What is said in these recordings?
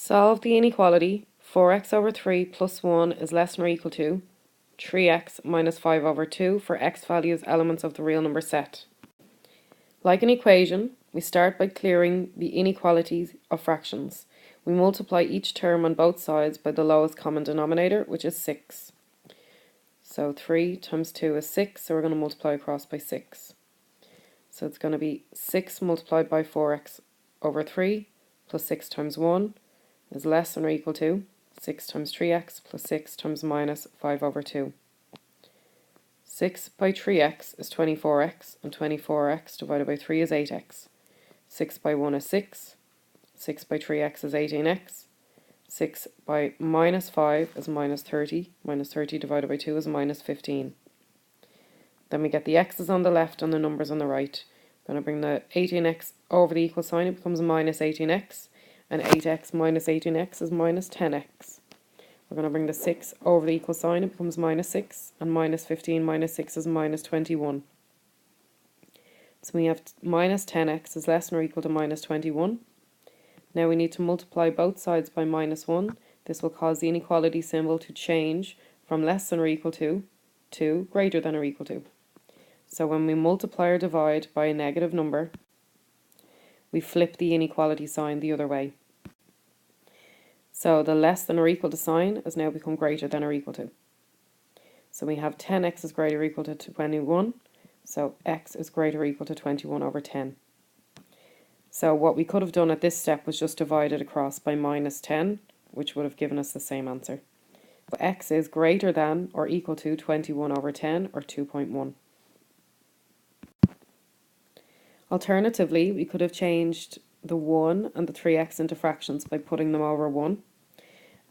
Solve the inequality 4x over 3 plus 1 is less than or equal to 3x minus 5 over 2 for x values elements of the real number set. Like an equation, we start by clearing the inequalities of fractions. We multiply each term on both sides by the lowest common denominator, which is 6. So 3 times 2 is 6, so we're going to multiply across by 6. So it's going to be 6 multiplied by 4x over 3 plus 6 times 1 is less than or equal to 6 times 3x plus 6 times minus 5 over 2. 6 by 3x is 24x, and 24x divided by 3 is 8x. 6 by 1 is 6. 6 by 3x is 18x. 6 by minus 5 is minus 30. Minus 30 divided by 2 is minus 15. Then we get the x's on the left and the numbers on the right. We're going to bring the 18x over the equal sign. It becomes minus 18x. And 8x minus 18x is minus 10x. We're going to bring the 6 over the equal sign. It becomes minus 6. And minus 15 minus 6 is minus 21. So we have minus 10x is less than or equal to minus 21. Now we need to multiply both sides by minus 1. This will cause the inequality symbol to change from less than or equal to greater than or equal to. So when we multiply or divide by a negative number, we flip the inequality sign the other way. So the less than or equal to sign has now become greater than or equal to. So we have 10x is greater or equal to 21. So x is greater or equal to 21 over 10. So what we could have done at this step was just divide it across by minus 10, which would have given us the same answer. But x is greater than or equal to 21 over 10, or 2.1. Alternatively, we could have changed the 1 and the 3x into fractions by putting them over 1.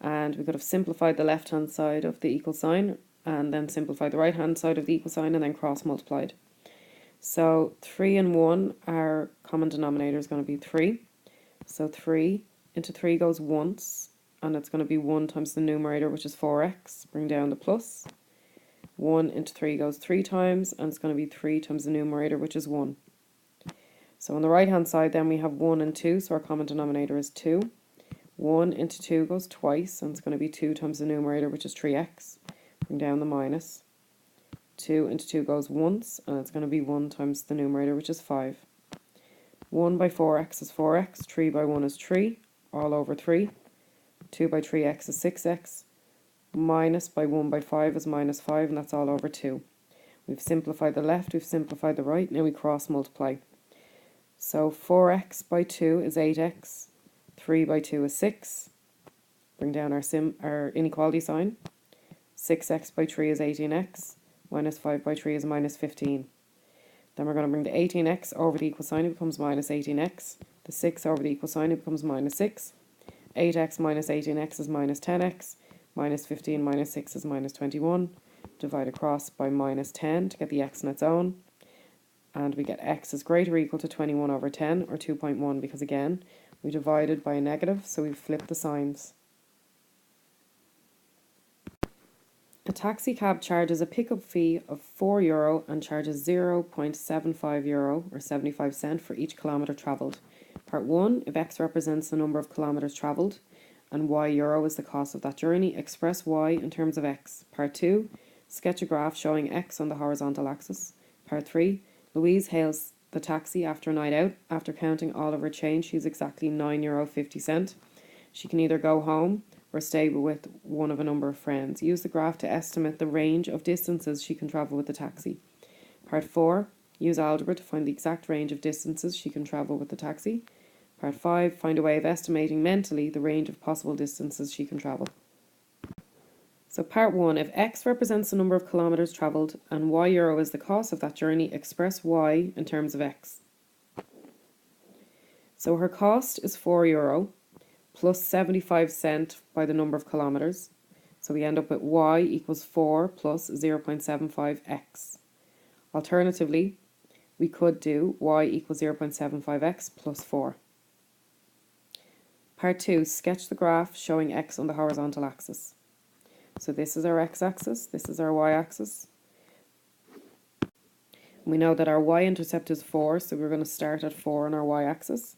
And we could have simplified the left-hand side of the equal sign, and then simplified the right-hand side of the equal sign, and then cross-multiplied. So 3 and 1, our common denominator is going to be 3. So 3 into 3 goes once, and it's going to be 1 times the numerator, which is 4x. Bring down the plus. 1 into 3 goes 3 times, and it's going to be 3 times the numerator, which is 1. So on the right hand side then we have 1 and 2, so our common denominator is 2. 1 into 2 goes twice, and it's going to be 2 times the numerator, which is 3x. Bring down the minus. 2 into 2 goes once, and it's going to be 1 times the numerator, which is 5. 1 by 4x is 4x, 3 by 1 is 3, all over 3. 2 by 3x is 6x, minus by 1 by 5 is minus 5, and that's all over 2. We've simplified the left, we've simplified the right, now we cross multiply. So 4x by 2 is 8x, 3 by 2 is 6, bring down our inequality sign. 6x by 3 is 18x, minus 5 by 3 is minus 15. Then we're going to bring the 18x over the equal sign, it becomes minus 18x. The 6 over the equal sign, it becomes minus 6. 8x minus 18x is minus 10x. Minus 15 minus 6 is minus 21. Divide across by minus 10 to get the x on its own. And we get x is greater or equal to 21 over 10, or 2.1, because again, we divided by a negative, so we flip the signs. A taxi cab charges a pickup fee of €4 and charges €0.75 or 75 cents for each kilometre travelled. Part 1, if x represents the number of kilometres travelled and y euro is the cost of that journey, express y in terms of x. Part 2, sketch a graph showing x on the horizontal axis. Part 3, Louise hails the taxi after a night out. After counting all of her change, she's exactly €9.50. She can either go home or stay with one of a number of friends. Use the graph to estimate the range of distances she can travel with the taxi. Part 4, use algebra to find the exact range of distances she can travel with the taxi. Part 5, find a way of estimating mentally the range of possible distances she can travel. So part 1, if x represents the number of kilometres travelled and y euro is the cost of that journey, express y in terms of x. So her cost is €4 plus 75 cents by the number of kilometres. So we end up with y equals 4 plus 0.75x. Alternatively, we could do y equals 0.75x plus 4. Part 2, sketch the graph showing x on the horizontal axis. So this is our x-axis, this is our y-axis. We know that our y-intercept is 4, so we're going to start at 4 on our y-axis.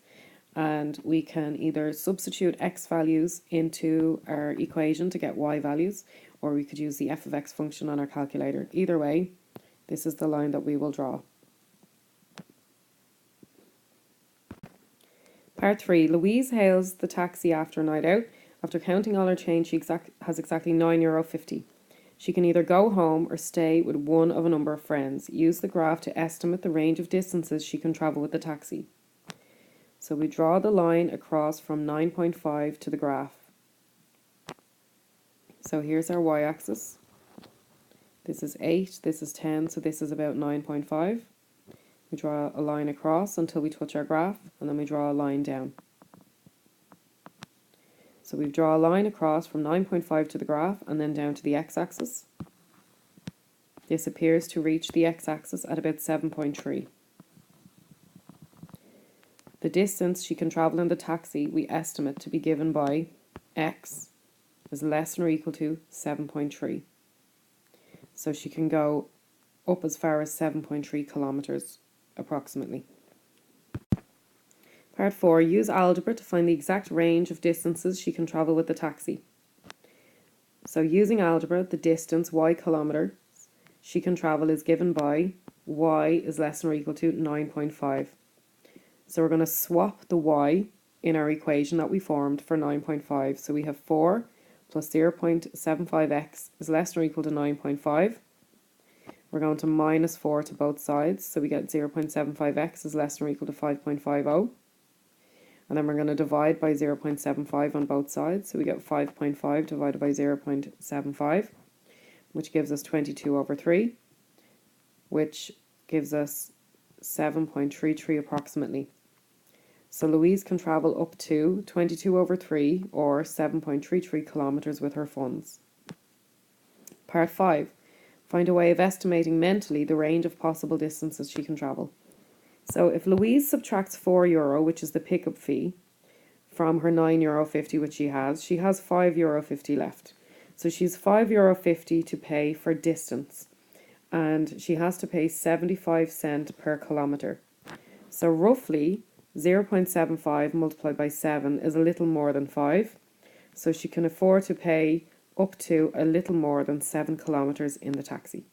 and we can either substitute x values into our equation to get y values, or we could use the f of x function on our calculator. Either way, this is the line that we will draw. Part 3. Louise hails the taxi after a night out. After counting all her change, she has exactly €9.50. She can either go home or stay with one of a number of friends. Use the graph to estimate the range of distances she can travel with the taxi. So we draw the line across from 9.5 to the graph. So here's our y-axis. This is 8, this is 10, so this is about 9.5. We draw a line across until we touch our graph, and then we draw a line down. So we draw a line across from 9.5 to the graph and then down to the x-axis. This appears to reach the x-axis at about 7.3. The distance she can travel in the taxi we estimate to be given by x is less than or equal to 7.3. So she can go up as far as 7.3 kilometres approximately. Part 4. Use algebra to find the exact range of distances she can travel with the taxi. So using algebra, the distance, y kilometres, she can travel is given by y is less than or equal to 9.5. So we're going to swap the y in our equation that we formed for 9.5. So we have 4 plus 0.75x is less than or equal to 9.5. We're going to minus 4 to both sides. So we get 0.75x is less than or equal to 5.50. And then we're going to divide by 0.75 on both sides. So we get 5.5 divided by 0.75, which gives us 22/3, which gives us 7.33 approximately. So Louise can travel up to 22/3 or 7.33 kilometres with her funds. Part 5. Find a way of estimating mentally the range of possible distances she can travel. So if Louise subtracts €4, which is the pickup fee, from her €9.50 which she has €5.50 left. So she's €5.50 to pay for distance, and she has to pay 75 cents per kilometre. So roughly 0.75 multiplied by 7 is a little more than 5. So she can afford to pay up to a little more than 7 kilometres in the taxi.